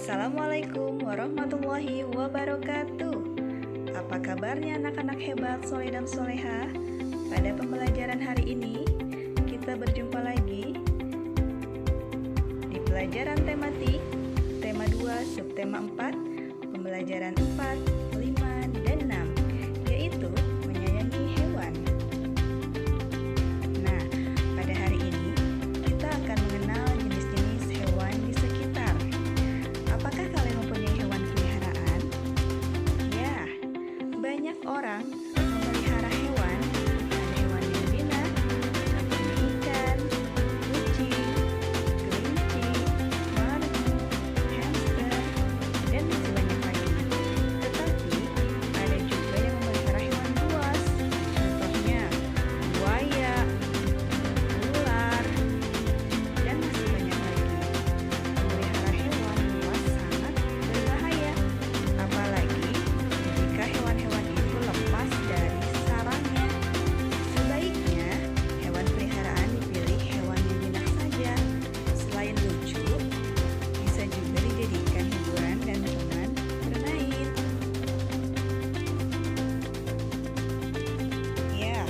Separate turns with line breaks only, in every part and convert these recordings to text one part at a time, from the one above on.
Assalamualaikum warahmatullahi wabarakatuh. Apa kabarnya anak-anak hebat, soleh dan soleha? Pada pembelajaran hari ini, kita berjumpa lagi di pelajaran tematik, tema 2, subtema 4, pembelajaran 4, 5, dan 6, yaitu menyayangi hewan. Nah, pada hari ini, kita akan mengenal jenis-jenis hewan di sekitar. Apakah kalian mempunyai hewan peliharaan? Ya, banyak orang memelihara hewan. Ada hewan yang jinak, contohnya ikan, kucing, kelinci, marmut, hamster, dan masih banyak lagi. Tetapi ada juga yang memelihara hewan buas, contohnya buaya, ular, dan masih banyak lagi. Memelihara hewan buas sangat berbahaya, apalagi jika hewan-hewan itu lepas dari sarangnya. Sebaiknya hewan peliharaan dipilih hewan yang jinak saja. Selain lucu, bisa juga dijadikan hiburan dan teman bermain. Ya,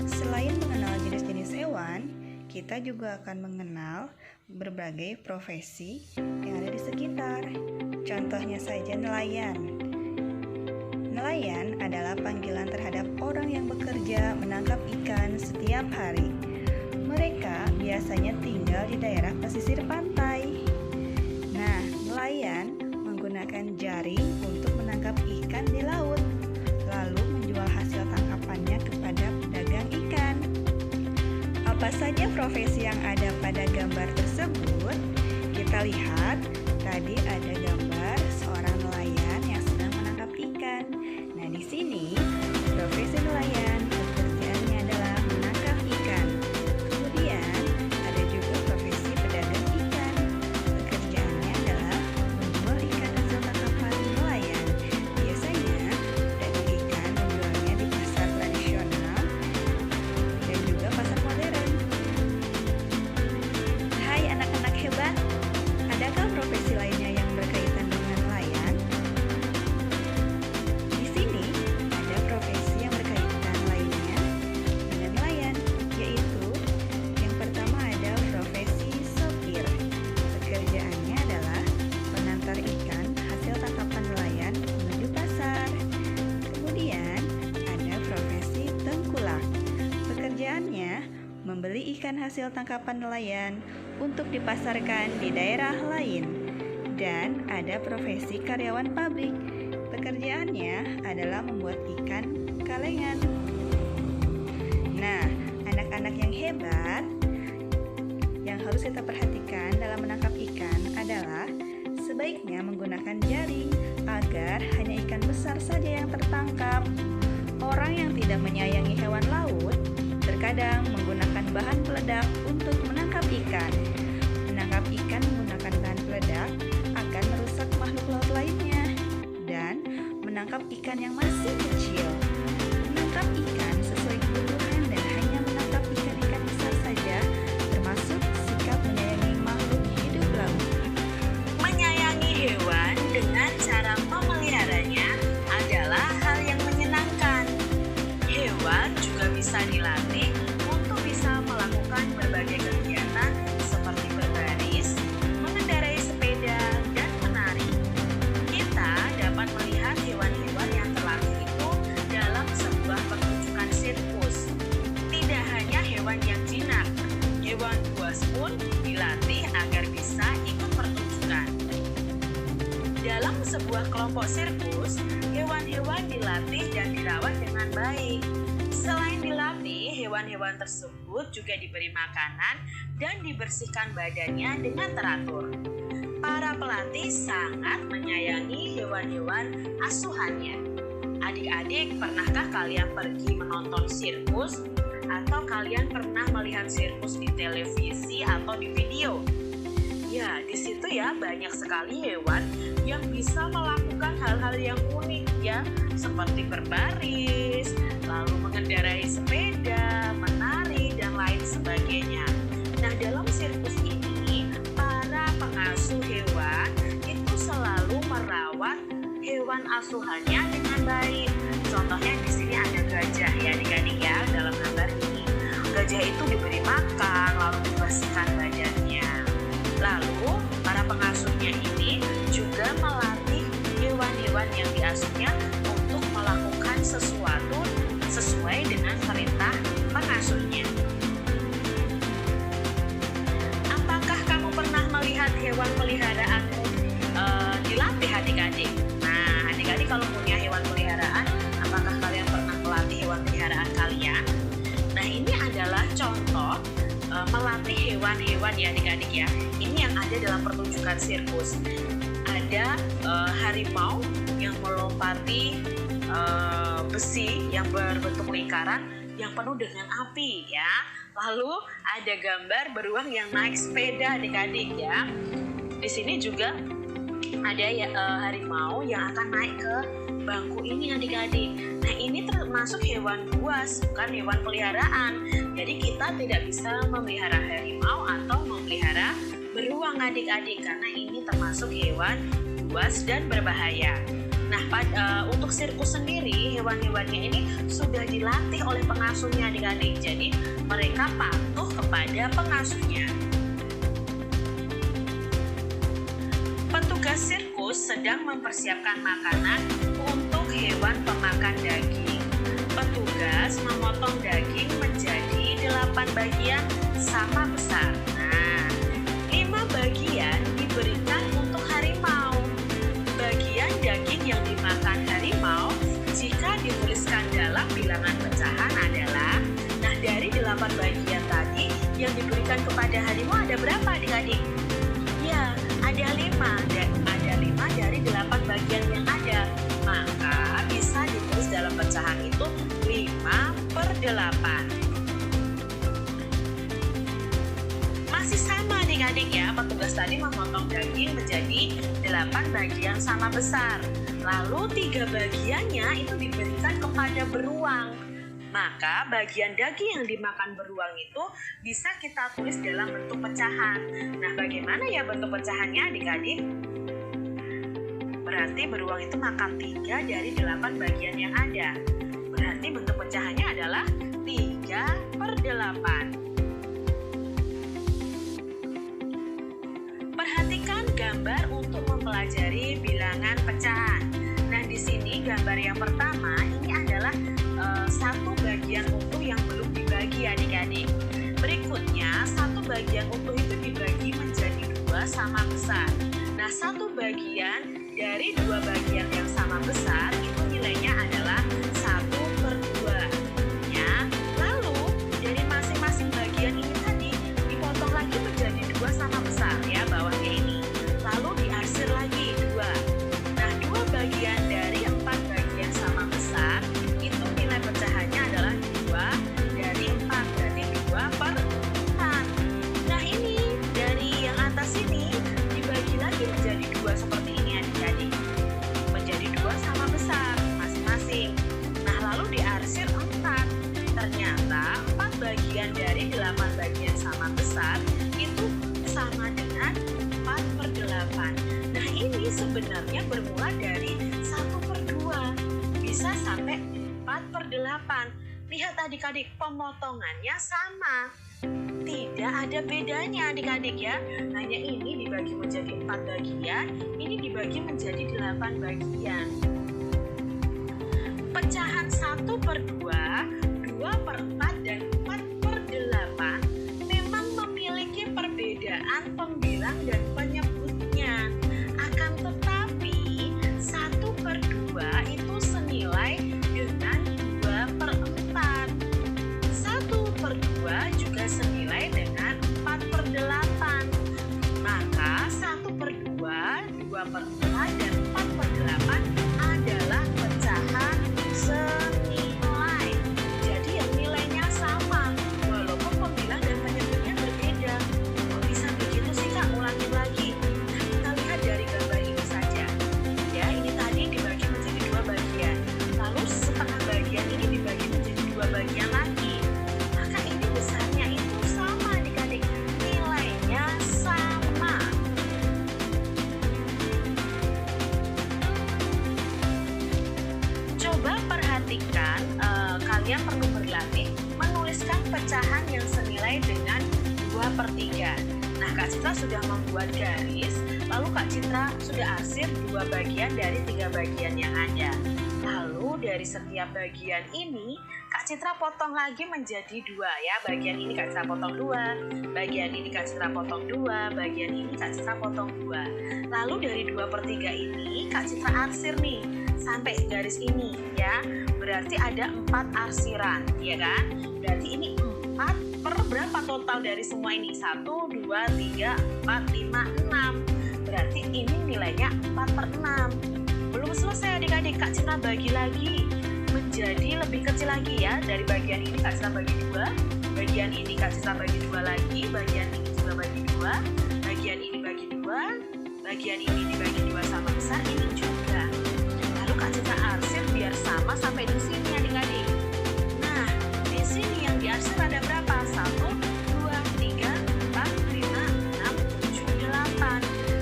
selain mengenal jenis-jenis hewan, kita juga akan mengenal berbagai profesi yang ada di sekitar. Contohnya saja nelayan. Nelayan adalah panggilan terhadap orang yang bekerja menangkap ikan setiap hari. Mereka biasanya tinggal di daerah pesisir pantai. Nah, nelayan menggunakan jaring untuk menangkap ikan di laut, lalu menjual hasil tangkapannya kepada pedagang ikan. Apa saja profesi yang ada pada gambar tersebut? Kita lihat, tadi ada gambar seorang nelayan yang sedang menangkap ikan. Nah, di sini profesi nelayan pekerjaannya adalah menangkap ikan. Kemudian ada juga profesi pedagang ikan. Pekerjaannya adalah menjual ikan hasil tangkapan nelayan. Biasanya pedagang ikan menjualnya di pasar tradisional dan juga pasar modern. Hai anak-anak hebat, adakah profesi lainnya yang berkaitan dengan nelayan? Di sini ada profesi yang berkaitan lainnya dengan nelayan, yaitu yang pertama ada profesi sopir. Pekerjaannya adalah mengantar ikan hasil tangkapan nelayan menuju pasar. Kemudian ada profesi tengkulak. Pekerjaannya membeli ikan hasil tangkapan nelayan untuk dipasarkan di daerah lain. Dan ada profesi karyawan pabrik. Pekerjaannya adalah membuat ikan kalengan. Nah, anak-anak yang hebat, yang harus kita perhatikan dalam menangkap ikan adalah sebaiknya menggunakan jaring agar hanya ikan besar saja yang tertangkap. Orang yang tidak menyayangi hewan laut terkadang menggunakan bahan peledak untuk menangkap ikan. Menangkap ikan menggunakan bahan peledak akan merusak makhluk laut lainnya dan menangkap ikan yang masih kecil. Menangkap ikan sesuai kebutuhan dan hanya menangkap ikan-ikan besar saja termasuk sikap menyayangi makhluk hidup laut.
Menyayangi hewan dengan cara memeliharanya adalah hal yang menyenangkan. Hewan juga bisa dilatih untuk bisa melakukan berbagai kegiatan seperti berbaris, mengendarai sepeda, dan menari. Kita dapat melihat hewan-hewan yang terlatih itu dalam sebuah pertunjukan sirkus. Tidak hanya hewan yang jinak, hewan buas pun dilatih agar bisa ikut pertunjukan. Dalam sebuah kelompok sirkus, hewan-hewan dilatih dan dirawat dengan baik. Selain dilatih, hewan-hewan tersebut juga diberi makanan dan dibersihkan badannya dengan teratur. Para pelatih sangat menyayangi hewan-hewan asuhannya. Adik-adik, pernahkah kalian pergi menonton sirkus? Atau kalian pernah melihat sirkus di televisi atau di video? Ya, di situ ya banyak sekali hewan yang bisa melakukan hal-hal yang unik ya, seperti berbaris, lalu mengendarai sepeda, menari, dan lain sebagainya. Nah, dalam sirkus ini, para pengasuh hewan itu selalu hewan asuhannya dengan baik. Contohnya di sini ada gajah ya adik-adik ya dalam gambar ini. Gajah itu diberi makan lalu dibersihkan badannya. Lalu para pengasuhnya ini juga melatih hewan-hewan yang diasuhnya untuk melakukan sesuatu sesuai dengan perintah pengasuhnya. Apakah kamu pernah melihat hewan peliharaanmu dilatih adik-adik? Nah, adik-adik kalau punya hewan peliharaan, apakah kalian pernah melatih hewan peliharaan kalian? Nah, ini adalah contoh melatih hewan-hewan ya adik-adik ya. Ini yang ada dalam pertunjukan sirkus. Ada harimau yang melompati besi yang berbentuk lingkaran yang penuh dengan api ya. Lalu ada gambar beruang yang naik sepeda adik-adik ya. Di sini juga ada harimau yang akan naik ke bangku ini adik-adik. Nah, ini termasuk hewan buas, bukan hewan peliharaan. Jadi kita tidak bisa memelihara harimau atau memelihara beruang adik-adik karena ini termasuk hewan buas dan berbahaya. Nah, untuk sirkus sendiri hewan-hewannya ini sudah dilatih oleh pengasuhnya adik-adik. Jadi mereka patuh kepada pengasuhnya. Petugas sirkus sedang mempersiapkan makanan untuk hewan pemakan daging. Petugas memotong daging menjadi 8 bagian sama besar. Nah, 5 bagian diberikan untuk harimau. Bagian daging yang dimakan harimau jika dituliskan dalam bilangan pecahan adalah, nah dari 8 bagian tadi yang diberikan kepada harimau ada berapa adik-adik? Ya, ada 5 dan ada 5 dari 8 bagian yang ada. Maka bisa ditulis dalam pecahan itu 5/8. Masih sama adik-adik ya, petugas tadi memotong daging menjadi 8 bagian sama besar. Lalu 3 bagiannya itu diberikan kepada beruang. Maka bagian daging yang dimakan beruang itu bisa kita tulis dalam bentuk pecahan. Nah, bagaimana ya bentuk pecahannya adik-adik? Berarti beruang itu makan 3 dari 8 bagian yang ada. Berarti bentuk pecahannya adalah 3/8. Perhatikan gambar untuk mempelajari bilangan pecahan. Nah, di sini gambar yang pertama ini adalah satu bagian utuh yang belum dibagi adik-adik. Berikutnya, satu bagian utuh itu dibagi menjadi 2 sama besar. Nah, satu bagian dari 2 bagian yang sama besar itu nilainya adalah 1/2 ya. Lalu dari masing-masing bagian ini tadi dipotong lagi menjadi 2 sama besar ya bawahnya ini. Lalu diarsir lagi 2. Nah, 2 bagian dari 4 bagian sama besar itu nilai pecahannya adalah 2 dari 4, berarti 2/4. Nah, ini dari yang atas ini dibagi lagi menjadi 2 seperti ini adik-adik. Menjadi 2 sama besar masing-masing. Nah, lalu diarsir 4. Ternyata 4 bagian dari 8 bagian sama besar itu sama dengan 4/8. Nah, ini sebenarnya bermula dari 1/2 bisa sampai 4/8. Lihat adik-adik, pemotongannya sama. Tidak ada bedanya adik-adik ya. Hanya ini dibagi menjadi 4 bagian, ini dibagi menjadi 8 bagian. Pecahan 1/2, 2/4 dan 4/8 memang memiliki perbedaan pembilang dan penyebutnya. Akan tetapi 1/2 itu senilai dengan 2/4. 1/2 juga senilai dengan 4/8. Maka 1/2, 2/4 dan 4/8 adalah pecahan senilai. Jadi yang nilainya sama walaupun pembilang dan penyebutnya berbeda. Kok bisa begitu sih Kak? Ulangin lagi. Nah, kita lihat dari gambar ini saja. Ya, ini tadi dibagi menjadi 2 bagian. Lalu setengah bagian ini dibagi menjadi 2 bagian lagi. Maka ini besarnya itu sama adik-adik. Nilainya sama. kalian perlu berlatih menuliskan pecahan yang senilai dengan 2/3. Nah, Kak Citra sudah membuat garis, lalu Kak Citra sudah arsir 2 bagian dari 3 bagian yang ada. Lalu dari setiap bagian ini, Kak Citra potong lagi menjadi 2 ya. Bagian ini Kak Citra potong 2, bagian ini Kak Citra potong 2, bagian ini Kak Citra potong 2. Lalu dari 2/3 ini Kak Citra arsir nih sampai garis ini ya. Berarti ada 4 arsiran, ya kan? Berarti ini 4 per berapa total dari semua ini? 1, 2, 3, 4, 5, 6. Berarti ini nilainya 4/6. Belum selesai adik-adik, Kak Citra bagi lagi menjadi lebih kecil lagi ya. Dari bagian ini Kak Citra bagi 2, bagian ini Kak Citra bagi 2 lagi, bagian ini juga bagi 2, bagian ini bagi 2, bagian ini dibagi 2 sama besar, ini juga. Lalu Kak Citra arsir biar sama sampai di sini adik-adik. Nah, di sini yang diarsir ada berapa? 1, 2, 3, 4, 5, 6, 7, 8.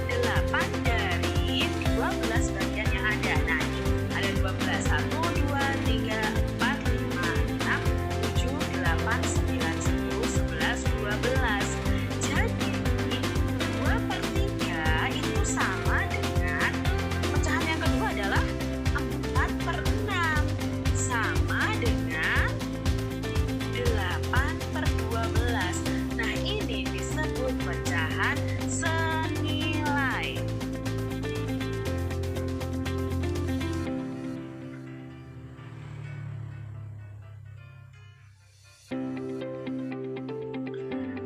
8 dari 12 bagian yang ada. Nah, ini ada 12. 1, 2, 3, 4, 5, 6, 7, 8, 9, 10, 11, 12. Jadi, 2/3 itu sama dengan pecahan yang kedua adalah 4/6. Sama dengan 8/12. Nah, ini disebut pecahan senilai.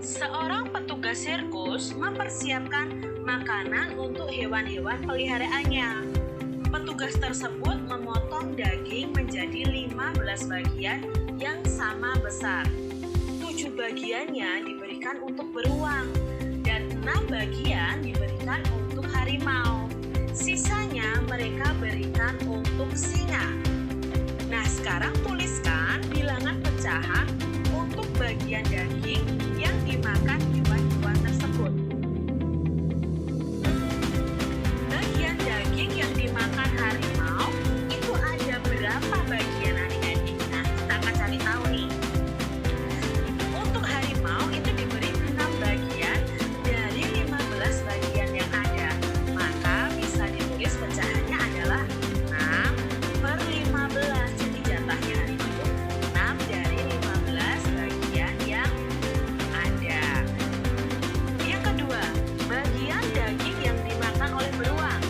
Seorang petugas sirkus mempersiapkan makanan untuk hewan-hewan peliharaannya. Petugas tersebut memotong daging menjadi 15 bagian yang sama besar. 7 bagiannya diberikan untuk beruang dan 6 bagian diberikan untuk harimau. Sisanya mereka berikan untuk singa. Nah, sekarang tuliskan bilangan pecahan untuk bagian daging yang dimakan hewan-hewan tersebut. Bagian daging yang dimakan harimau itu ada berapa bagian adik-adik? Nah, kita akan cari tahu nih. Untuk harimau itu diberi 6 bagian dari 15 bagian yang ada. Maka bisa ditulis pecahannya adalah 6/15. Jadi jatahnya harimau itu 6 dari 15 bagian yang ada. Yang kedua, bagian daging yang dimakan oleh beruang.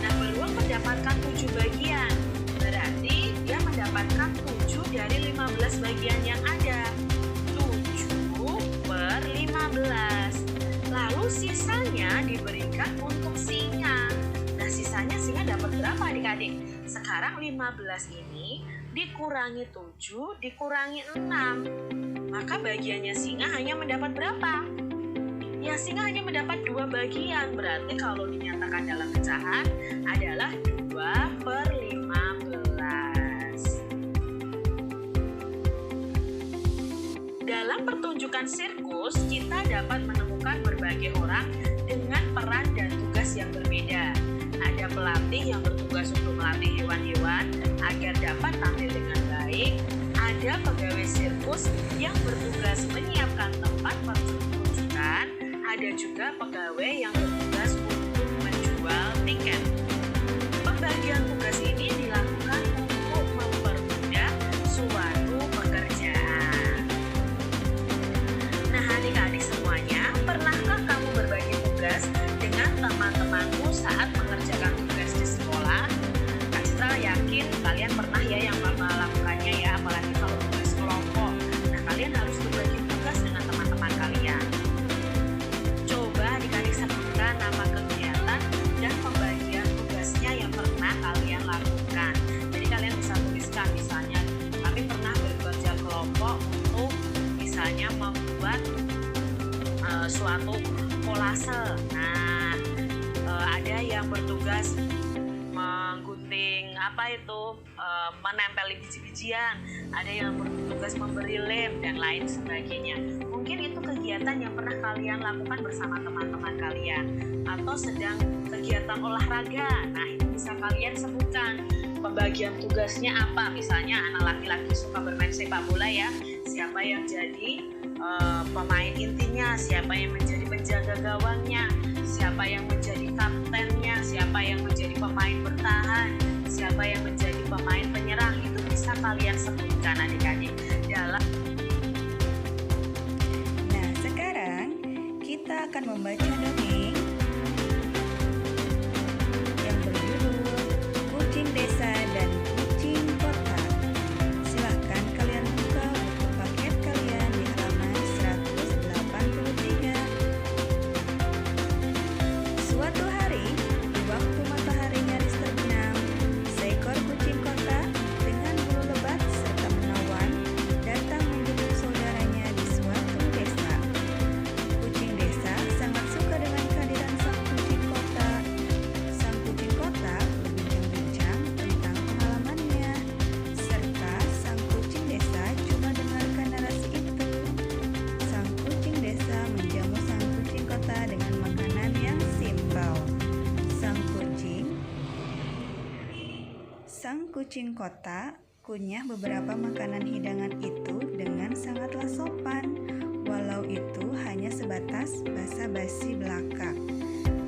Nah, beruang mendapatkan 7 bagian. Berarti dia mendapatkan 7 dari 15 bagian yang ada. 7/15. Lalu sisanya diberikan untuk singa. Nah, sisanya singa dapat berapa adik-adik? Sekarang 15 ini dikurangi 7 dikurangi 6. Maka bagiannya singa hanya mendapat berapa? Ya, singa hanya mendapat 2 bagian. Berarti kalau dinyatakan dalam pecahan adalah 2/15. Dalam pertunjukan sirkus, kita dapat menemukan berbagai orang dengan peran dan tugas yang berbeda. Ada pelatih yang bertugas untuk melatih hewan-hewan agar dapat tampil dengan baik. Ada pegawai sirkus yang bertugas menyiapkan tempat pertunjukan. Ada juga pegawai yang bertugas untuk menjual tiket. Pembagian tugas ini dilakukan untuk mempermudah suatu pekerjaan. Nah, adik-adik semuanya, pernahkah kamu berbagi tugas dengan teman-temanmu saat mengerjakan tugas di sekolah? Kak Citra yakin kalian pernah ya yang melakukannya ya, apalagi kalau tugas kelompok. Nah, kalian harus berbagi tugas dengan teman-teman kalian. Coba adik-adik sebutkan nama kegiatan dan pembagian tugasnya yang pernah kalian lakukan. Jadi kalian bisa tuliskan misalnya, kami pernah bekerja kelompok untuk misalnya membuat suatu kolase. Nah, ada yang bertugas menggunting menempeli biji-bijian, ada yang bertugas memberi lem dan lain sebagainya. Mungkin itu kegiatan yang pernah kalian lakukan bersama teman-teman kalian, atau sedang kegiatan olahraga. Nah, itu bisa kalian sebutkan pembagian tugasnya apa. Misalnya anak laki-laki suka bermain sepak bola ya, siapa yang jadi pemain intinya, siapa yang menjadi penjaga gawangnya, siapa yang menjadi kaptennya, siapa yang menjadi pemain bertahan, siapa yang menjadi pemain penyerang. Itu bisa kalian sebutkan adik-adik dalam.
Nah, sekarang kita akan membaca dongeng yang berjudul Kucing Desa dan Kucing Kota. Silahkan kalian buka buku paket kalian di halaman 183. Suatu hari, di waktu matahari nyaris terbenam, seekor kucing kota dengan bulu lebat serta menawan datang menjemput saudaranya di suatu desa. Kucing desa sangat suka dengan kehadiran sang kucing kota. Sang kucing kota berbincang-bincang tentang pengalamannya, serta sang kucing desa cuma dengarkan narasi itu. Sang kucing desa menjamu sang kucing kota dengan makanan yang simpel. Sang kucing kota kunyah beberapa makanan hidangan itu dengan sangatlah sopan, walau itu hanya sebatas basa-basi belaka.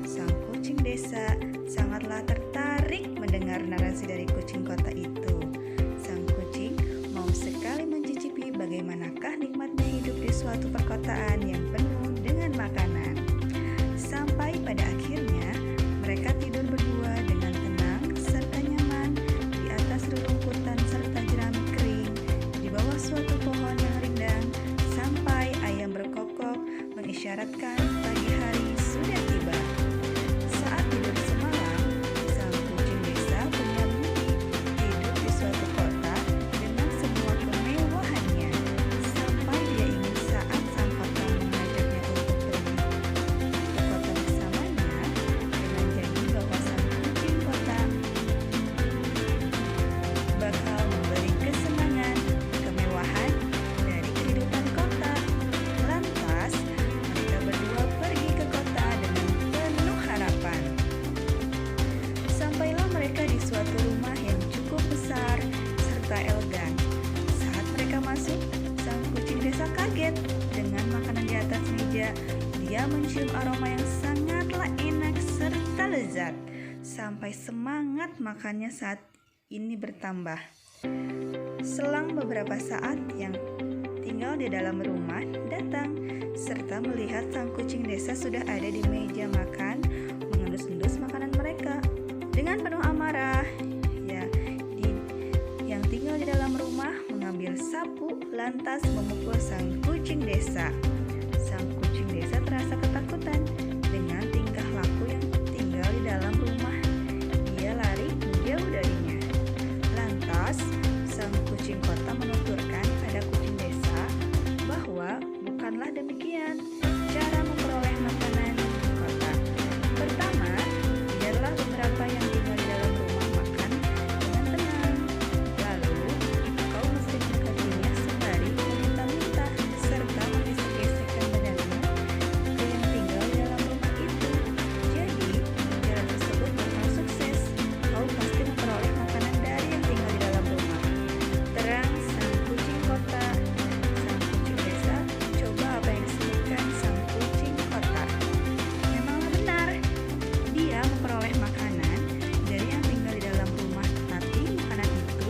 Sang kucing desa sangatlah tertarik mendengar narasi dari kucing kota itu. Sang kucing mau sekali mencicipi bagaimanakah nikmatnya hidup di suatu perkotaan yang penuh dengan makanan. Sampai pada akhirnya mereka tidur berdua dengan tenang serta nyaman di atas rerumputan serta jerami kering di bawah suatu pohon yang rindang, sampai ayam berkokok mengisyaratkan pagi hari sudah tiba. Saat tidur semalam, sang kucing desa punya mimpi hidup di suatu kota dengan semua kemewahannya, sampai dia ingin saat sang kota mengajaknya untuk pergi ke kota bersamanya dengan janji bahwa sang kucing kota bakal memberi kesenangan, kemewahan dari kehidupan kota. Lantas, mereka berdua pergi ke kota dengan penuh harapan. Sampailah mereka di suatu rumah yang cukup besar serta elegan. Saat mereka masuk, sang kucing desa kaget dengan makanan di atas meja. Dia mencium aroma yang sangatlah enak serta lezat, sampai semangat makannya saat ini bertambah. Selang beberapa saat, yang tinggal di dalam rumah datang serta melihat sang kucing desa sudah ada di meja makan, mengendus-endus makanan mereka. Dengan penuh amarah, yang tinggal di dalam rumah mengambil sapu lantas memukul sang kucing desa. Sang kucing desa terasa ketakutan dengan tingkah laku yang tinggal di dalam rumah. Dia lari menjauh darinya. Lantas, sang kucing kota menuturkan pada kucing desa bahwa bukanlah demikian cara memperoleh makanan di kota. Pertama, biarlah beberapa yang tinggal di dalam rumah makan dengan tenang. Lalu, kau mesti mendekatinya sembari meminta-minta serta menggesek-gesekkan badanmu ke yang tinggal di dalam rumah itu. Jadi, cara tersebut bakal sukses. Kau pasti memperoleh makanan dari yang tinggal di dalam rumah. Terang sang kucing kota. Sang kucing desa coba apa yang disebutkan sang kucing kota. Memanglah benar, dia memperoleh makanan dari yang tinggal di dalam rumah, tetapi makanan itu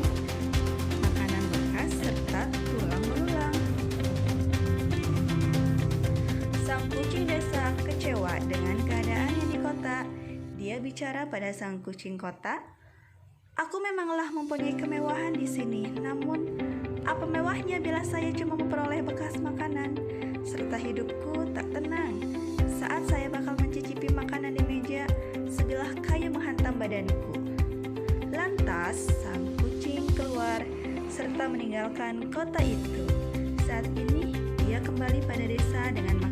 makanan bekas serta tulang belulang. Sang kucing desa kecewa dengan keadaannya di kota. Dia bicara pada sang kucing kota, "Aku memanglah mempunyai kemewahan di sini, namun apa mewahnya bila saya cuma memperoleh bekas makanan, serta hidupku tak tenang saat saya bakal mencicipi makanan di meja sebilah kayu menghantam badanku." Lantas sang kucing keluar serta meninggalkan kota itu. Saat ini dia kembali pada desa dengan makanan